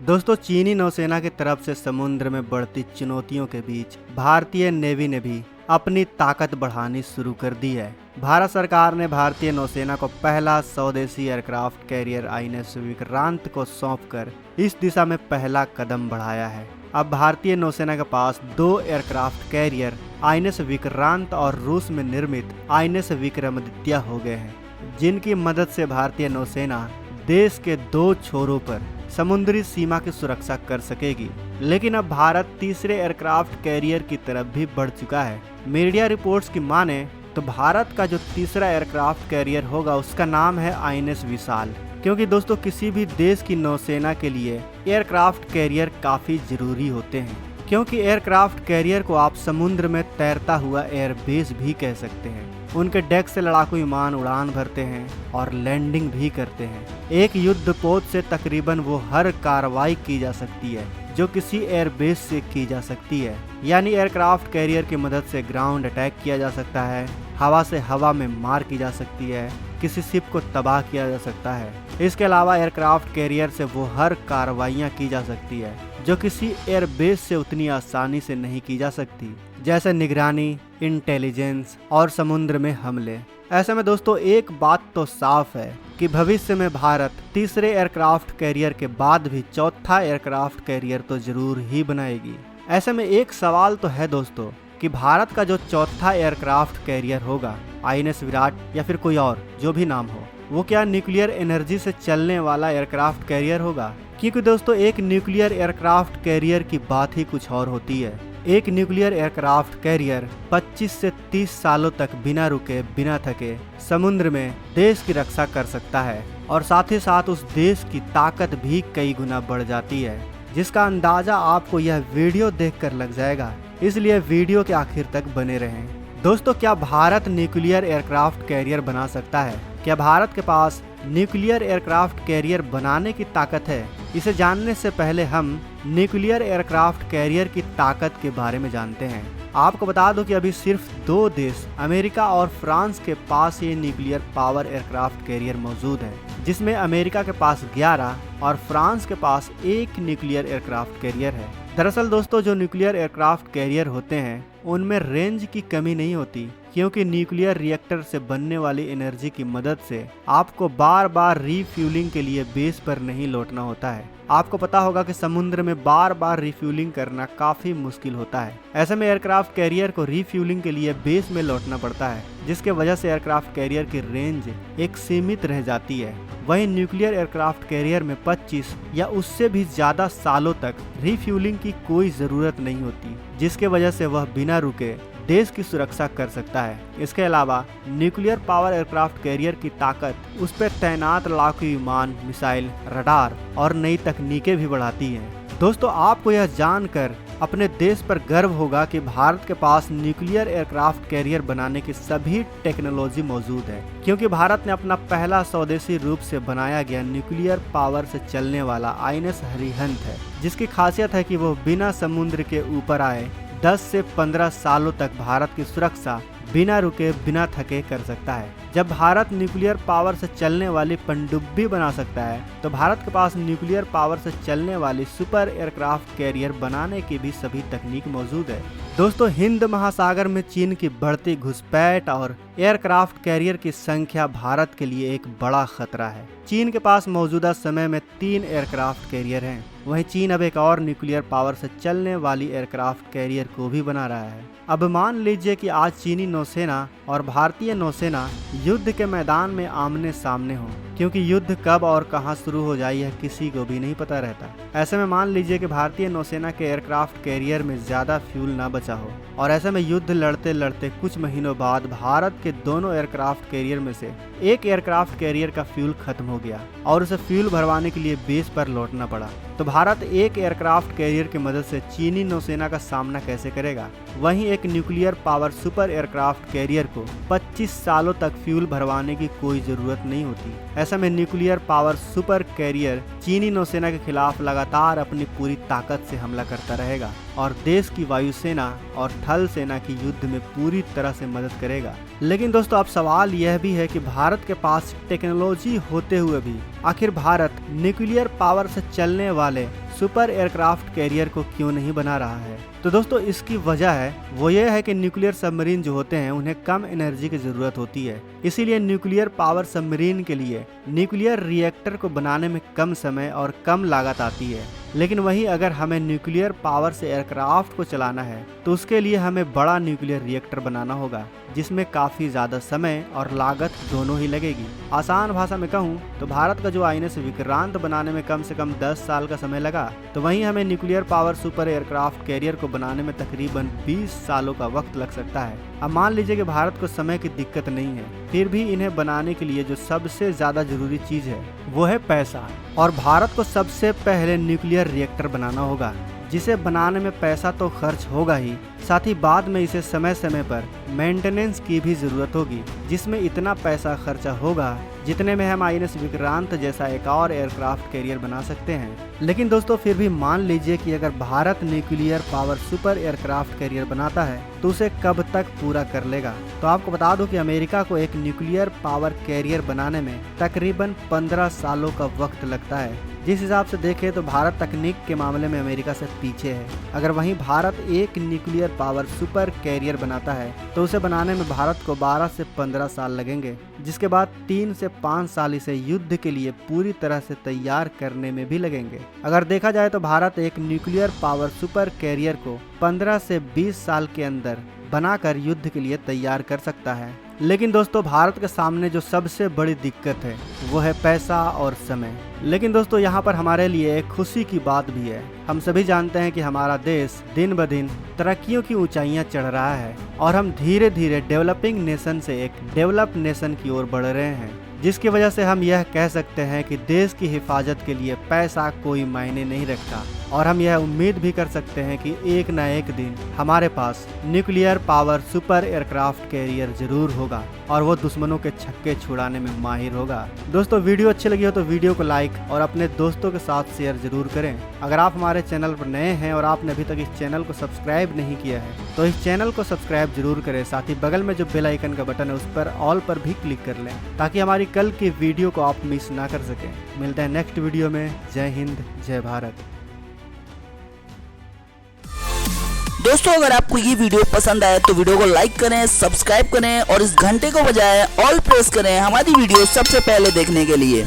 दोस्तों, चीनी नौसेना की तरफ से समुद्र में बढ़ती चुनौतियों के बीच भारतीय नेवी ने भी अपनी ताकत बढ़ानी शुरू कर दी है। भारत सरकार ने भारतीय नौसेना को पहला स्वदेशी एयरक्राफ्ट कैरियर आईएनएस विक्रांत को सौंपकर इस दिशा में पहला कदम बढ़ाया है। अब भारतीय नौसेना के पास 2 एयरक्राफ्ट कैरियर आईएनएस विक्रांत और रूस में निर्मित आईएनएस विक्रमादित्य हो गए हैं, जिनकी मदद से भारतीय नौसेना देश के 2 छोरों पर समुद्री सीमा की सुरक्षा कर सकेगी। लेकिन अब भारत तीसरे एयरक्राफ्ट कैरियर की तरफ भी बढ़ चुका है। मीडिया रिपोर्ट्स की माने तो भारत का जो तीसरा एयरक्राफ्ट कैरियर होगा उसका नाम है आईएनएस विशाल। क्योंकि दोस्तों, किसी भी देश की नौसेना के लिए एयरक्राफ्ट कैरियर काफी जरूरी होते हैं, क्योंकि एयरक्राफ्ट कैरियर को आप समुद्र में तैरता हुआ एयरबेस भी कह सकते हैं। उनके डेक से लड़ाकू विमान उड़ान भरते हैं और लैंडिंग भी करते हैं। एक युद्धपोत से तकरीबन वो हर कार्रवाई की जा सकती है जो किसी एयरबेस से की जा सकती है। यानी एयरक्राफ्ट कैरियर की मदद से ग्राउंड अटैक किया जा सकता है, हवा से हवा में मार की जा सकती है, किसी शिप को तबाह किया जा सकता है। इसके अलावा एयरक्राफ्ट कैरियर से वो हर कार्रवाइयाँ की जा सकती है जो किसी एयरबेस से उतनी आसानी से नहीं की जा सकती, जैसे निगरानी, इंटेलिजेंस और समुद्र में हमले। ऐसे में दोस्तों, एक बात तो साफ है कि भविष्य में भारत तीसरे एयरक्राफ्ट कैरियर के बाद भी चौथा एयरक्राफ्ट कैरियर तो जरूर ही बनाएगी। ऐसे में एक सवाल तो है दोस्तों कि भारत का जो चौथा एयरक्राफ्ट कैरियर होगा, आईएनएस विराट या फिर कोई और जो भी नाम हो, वो क्या न्यूक्लियर एनर्जी से चलने वाला एयरक्राफ्ट कैरियर होगा? क्योंकि दोस्तों, एक न्यूक्लियर एयरक्राफ्ट कैरियर की बात ही कुछ और होती है। एक न्यूक्लियर एयरक्राफ्ट कैरियर 25 से 30 सालों तक बिना रुके बिना थके समुद्र में देश की रक्षा कर सकता है, और साथ ही साथ उस देश की ताकत भी कई गुना बढ़ जाती है, जिसका अंदाजा आपको यह वीडियो देखकर लग जाएगा। इसलिए वीडियो के आखिर तक बने रहें। दोस्तों, क्या भारत न्यूक्लियर एयरक्राफ्ट कैरियर बना सकता है? क्या भारत के पास न्यूक्लियर एयरक्राफ्ट कैरियर बनाने की ताकत है? इसे जानने से पहले हम न्यूक्लियर एयरक्राफ्ट कैरियर की ताकत के बारे में जानते हैं। आपको बता दो कि अभी सिर्फ 2 देश अमेरिका और फ्रांस के पास ये न्यूक्लियर पावर एयरक्राफ्ट कैरियर मौजूद है, जिसमें अमेरिका के पास 11 और फ्रांस के पास 1 न्यूक्लियर एयरक्राफ्ट कैरियर है। दरअसल दोस्तों, जो न्यूक्लियर एयरक्राफ्ट कैरियर होते हैं उनमें रेंज की कमी नहीं होती, क्योंकि न्यूक्लियर रिएक्टर से बनने वाली एनर्जी की मदद से आपको बार बार रीफ्यूलिंग के लिए बेस पर नहीं लौटना होता है। आपको पता होगा कि समुद्र में बार बार रिफ्यूलिंग करना काफी मुश्किल होता है। ऐसे में एयरक्राफ्ट कैरियर को रिफ्यूलिंग के लिए बेस में लौटना पड़ता है, जिसके वजह से एयरक्राफ्ट कैरियर की रेंज एक सीमित रह जाती है। वहीं न्यूक्लियर एयरक्राफ्ट कैरियर में 25 या उससे भी ज्यादा सालों तक रिफ्यूलिंग की कोई जरूरत नहीं होती, जिसके वजह से वह बिना रुके देश की सुरक्षा कर सकता है। इसके अलावा न्यूक्लियर पावर एयरक्राफ्ट कैरियर की ताकत उस पर तैनात लड़ाकू विमान, मिसाइल, रडार और नई तकनीकें भी बढ़ाती हैं। दोस्तों, आपको यह जानकर अपने देश पर गर्व होगा कि भारत के पास न्यूक्लियर एयरक्राफ्ट कैरियर बनाने की सभी टेक्नोलॉजी मौजूद है, क्योंकि भारत ने अपना पहला स्वदेशी रूप से बनाया गया न्यूक्लियर पावर से चलने वाला आईएनएस अरिहंत है, जिसकी खासियत है कि वो बिना समुद्र के ऊपर आए 10 से 15 सालों तक भारत की सुरक्षा बिना रुके बिना थके कर सकता है। जब भारत न्यूक्लियर पावर से चलने वाली पनडुब्बी बना सकता है, तो भारत के पास न्यूक्लियर पावर से चलने वाली सुपर एयरक्राफ्ट कैरियर बनाने की भी सभी तकनीक मौजूद है। दोस्तों, हिंद महासागर में चीन की बढ़ती घुसपैठ और एयरक्राफ्ट कैरियर की संख्या भारत के लिए एक बड़ा खतरा है। चीन के पास मौजूदा समय में 3 एयरक्राफ्ट कैरियर हैं। वहीं चीन अब एक और न्यूक्लियर पावर से चलने वाली एयरक्राफ्ट कैरियर को भी बना रहा है। अब मान लीजिए कि आज चीनी नौसेना और भारतीय नौसेना युद्ध के मैदान में आमने सामने हो, क्योंकि युद्ध कब और कहां शुरू हो जाए यह किसी को भी नहीं पता रहता। ऐसे में मान लीजिए कि भारतीय नौसेना के एयरक्राफ्ट कैरियर में ज्यादा फ्यूल ना बचा हो, और ऐसे में युद्ध लड़ते लड़ते कुछ महीनों बाद भारत के दोनों एयरक्राफ्ट कैरियर में से एक एयरक्राफ्ट कैरियर का फ्यूल खत्म हो गया और उसे फ्यूल भरवाने के लिए बेस पर लौटना पड़ा, तो भारत एक एयरक्राफ्ट कैरियर की मदद से चीनी नौसेना का सामना कैसे करेगा? वहीं एक nuclear power super aircraft career को 25 सालों तक फ्यूल भरवाने की कोई जरूरत नहीं होती। ऐसे में न्यूक्लियर पावर सुपर कैरियर चीनी नौसेना के खिलाफ लगातार अपनी पूरी ताकत से हमला करता रहेगा और देश की वायुसेना और थल सेना की युद्ध में पूरी तरह से मदद करेगा। लेकिन दोस्तों, अब सवाल यह भी है कि भारत के पास टेक्नोलॉजी होते हुए भी आखिर भारत न्यूक्लियर पावर से चलने वाले सुपर एयरक्राफ्ट कैरियर को क्यों नहीं बना रहा है? तो दोस्तों इसकी वजह है वो ये है कि न्यूक्लियर सबमरीन जो होते हैं उन्हें कम एनर्जी की जरूरत होती है। इसीलिए न्यूक्लियर पावर सबमरीन के लिए न्यूक्लियर रिएक्टर को बनाने में कम समय और कम लागत आती है। लेकिन वहीं अगर हमें न्यूक्लियर पावर से एयरक्राफ्ट को चलाना है तो उसके लिए हमें बड़ा न्यूक्लियर रिएक्टर बनाना होगा, जिसमें काफी ज्यादा समय और लागत दोनों ही लगेगी। आसान भाषा में कहूँ तो भारत का जो INS विक्रांत बनाने में कम से कम 10 साल का समय लगा, तो वहीं हमें nuclear power super aircraft career को बनाने में तकरीबन 20 सालों का वक्त लग सकता है। अब मान लीजिए कि भारत को समय की दिक्कत नहीं है, फिर भी इन्हें बनाने के लिए जो सबसे ज्यादा जरूरी चीज है वो है पैसा। और भारत को सबसे पहले न्यूक्लियर रिएक्टर बनाना होगा, जिसे बनाने में पैसा तो खर्च होगा ही, साथ ही बाद में इसे समय समय पर मेंटेनेंस की भी जरूरत होगी, जिसमें इतना पैसा खर्चा होगा जितने में हम INS विक्रांत जैसा एक और एयरक्राफ्ट कैरियर बना सकते हैं। लेकिन दोस्तों फिर भी मान लीजिए कि अगर Bharat nuclear power super aircraft career बनाता है तो उसे कब तक पूरा कर लेगा? तो आपको बता दूं कि अमेरिका को एक न्यूक्लियर पावर कैरियर बनाने में तकरीबन 15 सालों का वक्त लगता है। जिस हिसाब से देखें तो भारत तकनीक के मामले में अमेरिका से पीछे है। अगर वहीं भारत एक न्यूक्लियर पावर सुपर कैरियर बनाता है तो उसे बनाने में भारत को 12 से 15 साल लगेंगे, जिसके बाद 3 से 5 साल इसे युद्ध के लिए पूरी तरह से तैयार करने में भी लगेंगे। अगर देखा जाए तो भारत एक न्यूक्लियर पावर सुपर कैरियर को 15 से 20 साल के अंदर बनाकर युद्ध के लिए तैयार कर सकता है। लेकिन दोस्तों भारत के सामने जो सबसे बड़ी दिक्कत है वो है पैसा और समय। लेकिन दोस्तों यहाँ पर हमारे लिए एक खुशी की बात भी है। हम सभी जानते हैं कि हमारा देश दिन ब दिन तरक्कियों की ऊंचाइयां चढ़ रहा है और हम धीरे धीरे डेवलपिंग नेशन से एक डेवलप नेशन की ओर बढ़ रहे हैं, जिसकी वजह से हम यह कह सकते हैं कि देश की हिफाजत के लिए पैसा कोई मायने नहीं रखता। और हम यह उम्मीद भी कर सकते हैं कि एक न एक दिन हमारे पास nuclear power super aircraft carrier जरूर होगा और वो दुश्मनों के छक्के छुड़ाने में माहिर होगा। दोस्तों वीडियो अच्छी लगी हो तो वीडियो को लाइक और अपने दोस्तों के साथ शेयर जरूर करें। अगर आप हमारे चैनल पर नए हैं और आपने अभी तक इस चैनल को सब्सक्राइब नहीं किया है तो इस चैनल को सब्सक्राइब जरूर करें। साथ ही बगल में जो बेल आइकन का बटन है उस पर ऑल पर भी क्लिक कर लें, ताकि हमारी कल की वीडियो को आप मिस ना कर सकें। मिलते हैं नेक्स्ट वीडियो में। जय हिंद, जय भारत। दोस्तों अगर आपको ये वीडियो पसंद आए तो वीडियो को लाइक करें, सब्सक्राइब करें और इस घंटे को बजाय ऑल प्रेस करें हमारी वीडियो सबसे पहले देखने के लिए।